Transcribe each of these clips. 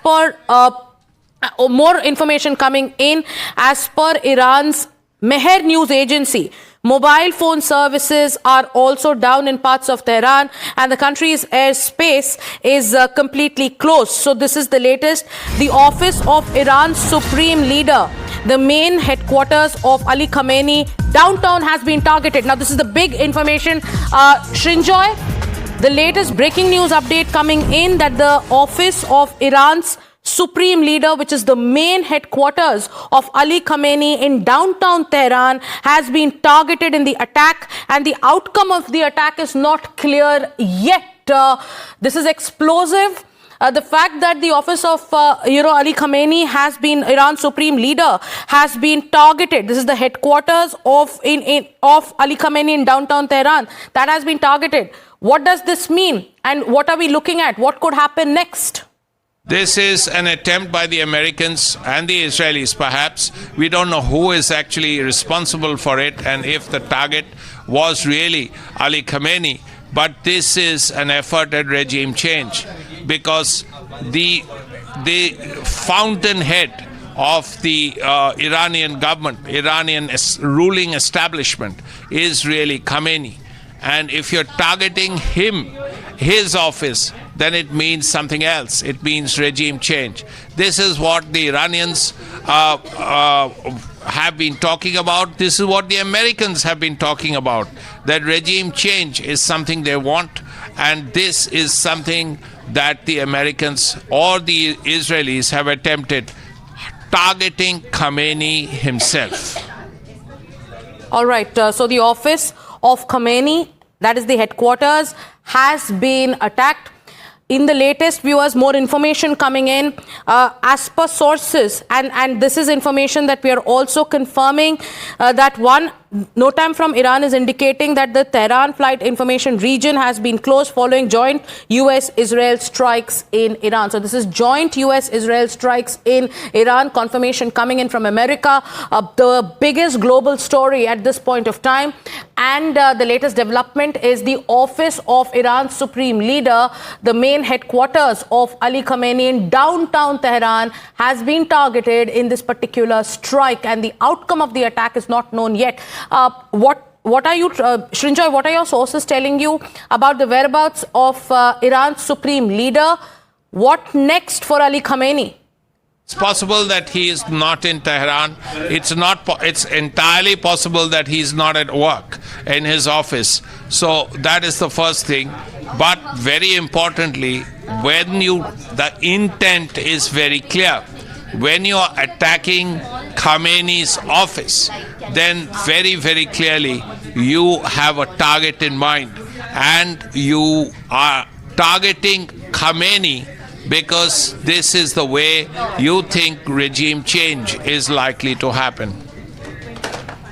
per more information coming in, as per Iran's Mehr news agency, mobile phone services are also down in parts of Tehran, and the country's airspace is completely closed. So this is the latest. The office of Iran's supreme leader, the main headquarters of Ali Khamenei downtown, has been targeted. Now, this is the big information. Srinjoy, the latest breaking news update coming in that the office of Iran's supreme leader, which is the main headquarters of Ali Khamenei in downtown Tehran, has been targeted in the attack, and the outcome of the attack is not clear yet. This is explosive. The fact that the office of Ali Khamenei has been, Iran's supreme leader, has been targeted. This is the headquarters of Ali Khamenei in downtown Tehran that has been targeted. What does this mean, and what are we looking at? What could happen next? This is an attempt by the Americans and the Israelis, perhaps. We don't know who is actually responsible for it and if the target was really Ali Khamenei. But this is an effort at regime change, because the fountainhead of the Iranian government, Iranian ruling establishment, is really Khamenei. And if you're targeting him, his office, then it means something else. It means regime change. This is what the Iranians have been talking about. This is what the Americans have been talking about, that regime change is something they want, and this is something that the Americans or the Israelis have attempted, targeting Khamenei himself. All right, so the office of Khamenei, that is the headquarters, has been attacked. In the latest, viewers, more information coming in as per sources, and this is information that we are also confirming that No Time from Iran is indicating that the Tehran flight information region has been closed following joint US-Israel strikes in Iran. So this is joint US-Israel strikes in Iran. Confirmation coming in from America. The biggest global story at this point of time. And the latest development is the office of Iran's supreme leader, the main headquarters of Ali Khamenei in downtown Tehran, has been targeted in this particular strike. And the outcome of the attack is not known yet. What are you, Srinjoy, what are your sources telling you about the whereabouts of Iran's supreme leader? What next for Ali Khamenei? It's possible that he is not in Tehran. It's entirely possible that he's not at work in his office. So that is the first thing. But very importantly, the intent is very clear. When you are attacking Khamenei's office, then very, very clearly you have a target in mind, and you are targeting Khamenei because this is the way you think regime change is likely to happen.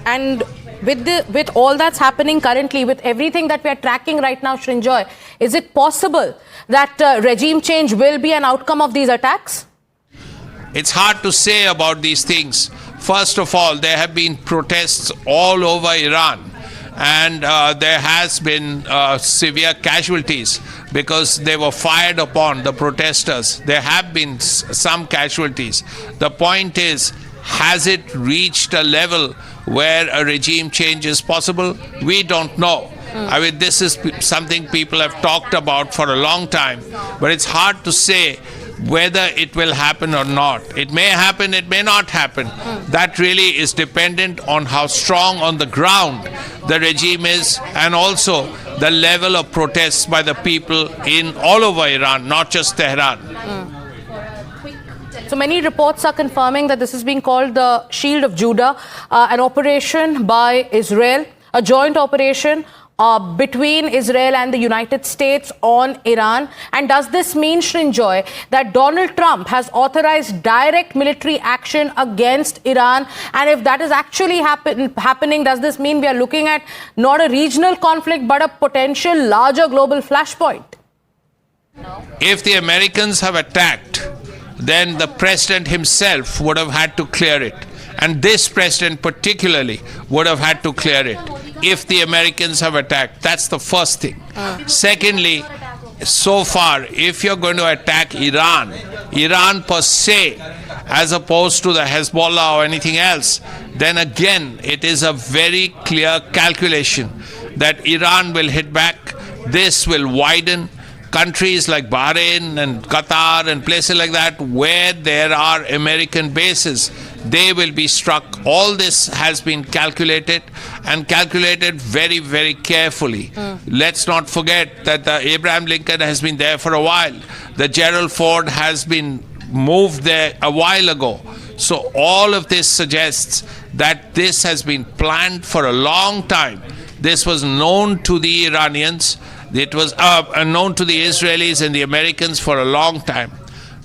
And with all that's happening currently, with everything that we are tracking right now, Srinjoy, is it possible that regime change will be an outcome of these attacks? It's hard to say about these things. First of all, there have been protests all over Iran, and there has been severe casualties because they were fired upon, the protesters. There have been some casualties. The point is, has it reached a level where a regime change is possible? We don't know. I mean, this is something people have talked about for a long time, but it's hard to say whether it will happen or not. It may happen, it may not happen. That really is dependent on how strong on the ground the regime is, and also the level of protests by the people in all over Iran, not just Tehran. So many reports are confirming that this is being called the Shield of Judah, an operation by Israel, a joint operation between Israel and the United States on Iran. And does this mean, Srinjoy, that Donald Trump has authorized direct military action against Iran? And if that is actually happening, does this mean we are looking at not a regional conflict, but a potential larger global flashpoint? If the Americans have attacked, then the president himself would have had to clear it. And this president particularly would have had to clear it if the Americans have attacked. That's the first thing. Secondly, so far, if you're going to attack Iran, Iran per se, as opposed to the Hezbollah or anything else, then again it is a very clear calculation that Iran will hit back. This will widen. Countries like Bahrain and Qatar and places like that where there are American bases, they will be struck. All this has been calculated and calculated very, very carefully. Let's not forget that the Abraham Lincoln has been there for a while. The Gerald Ford has been moved there a while ago. So all of this suggests that this has been planned for a long time. This was known to the Iranians. It was known to the Israelis and the Americans for a long time.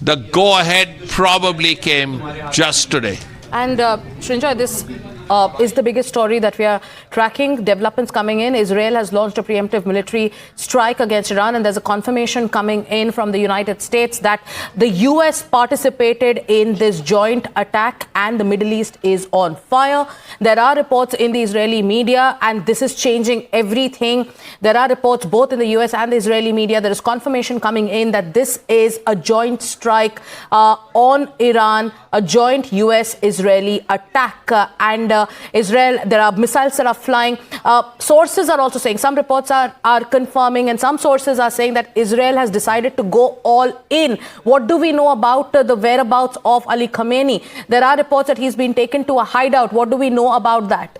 The go-ahead probably came just today. And Srinjoy, this is the biggest story that we are tracking. Developments coming in. Israel has launched a preemptive military strike against Iran, and there's a confirmation coming in from the United States that the U.S. participated in this joint attack and the Middle East is on fire. There are reports in the Israeli media, and this is changing everything. There are reports both in the U.S. and the Israeli media. There is confirmation coming in that this is a joint strike on Iran, a joint U.S.-Israeli attack. Israel, there are missiles that are flying. Sources are also saying, some reports are confirming, and some sources are saying that Israel has decided to go all in. What do we know about the whereabouts of Ali Khamenei? There are reports that he's been taken to a hideout. What do we know about that?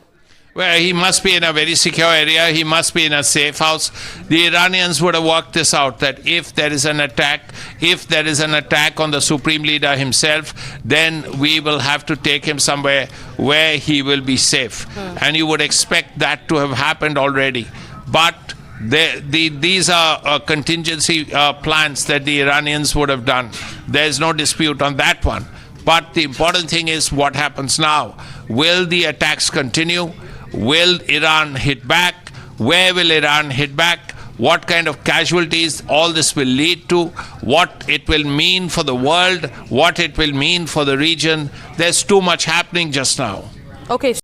Well, he must be in a very secure area. He must be in a safe house. The Iranians would have worked this out, that if there is an attack on the Supreme Leader himself, then we will have to take him somewhere where he will be safe. And you would expect that to have happened already. But these are contingency plans that the Iranians would have done. There's no dispute on that one. But the important thing is what happens now. Will the attacks continue? Will Iran hit back? Where will Iran hit back? What kind of casualties all this will lead to? What it will mean for the world? What it will mean for the region? There's too much happening just now. Okay.